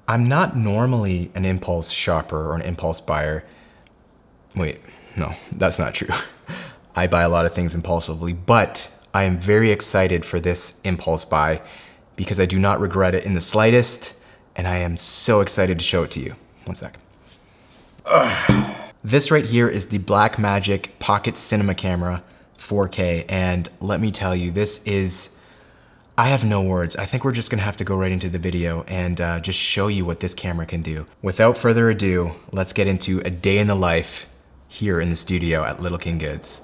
I'm not normally an impulse shopper or an impulse buyer. Wait, no, that's not true. I buy a lot of things impulsively, but I am very excited for this impulse buy because I do not regret it in the slightest, and I am so excited to show it to you. One sec. This right here is the Blackmagic Pocket Cinema Camera 4K, and let me tell you, I have no words. I think we're just gonna have to go right into the video and just show you what this camera can do. Without further ado, let's get into a day in the life here in the studio at Little King Goods.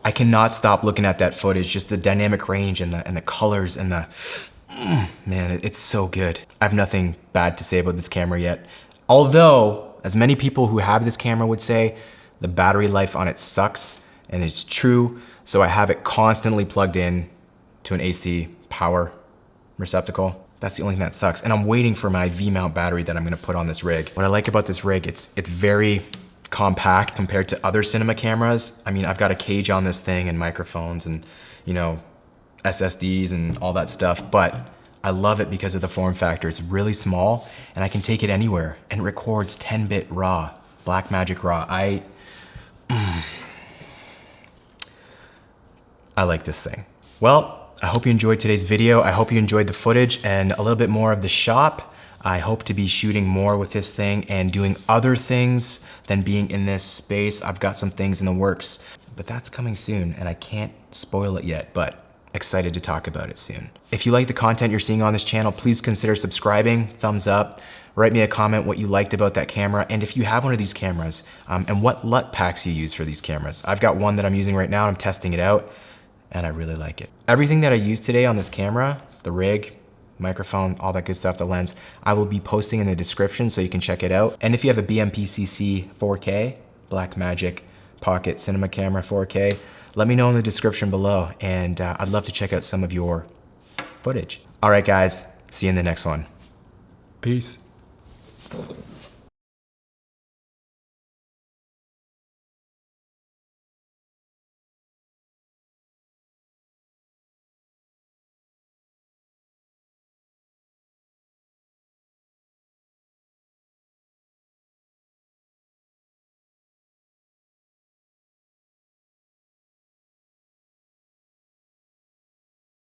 I cannot stop looking at that footage, just the dynamic range and the colors and man, it's so good. I have nothing bad to say about this camera yet. Although, as many people who have this camera would say, the battery life on it sucks, and it's true. So I have it constantly plugged in to an AC power receptacle. That's the only thing that sucks. And I'm waiting for my V-mount battery that I'm gonna put on this rig. What I like about this rig, it's very compact compared to other cinema cameras. I mean, I've got a cage on this thing and microphones and, you know, SSDs and all that stuff, but I love it because of the form factor. It's really small and I can take it anywhere, and it records 10-bit RAW, Blackmagic RAW. I like this thing. Well, I hope you enjoyed today's video. I hope you enjoyed the footage and a little bit more of the shop. I hope to be shooting more with this thing and doing other things than being in this space. I've got some things in the works, but that's coming soon and I can't spoil it yet, but excited to talk about it soon. If you like the content you're seeing on this channel, please consider subscribing, thumbs up, write me a comment what you liked about that camera, and if you have one of these cameras, and what LUT packs you use for these cameras. I've got one that I'm using right now, I'm testing it out, and I really like it. Everything that I used today on this camera, the rig, microphone, all that good stuff, the lens, I will be posting in the description so you can check it out. And if you have a BMPCC4K, Blackmagic Pocket Cinema Camera 4K, let me know in the description below, and I'd love to check out some of your footage. All right, guys, see you in the next one. Peace.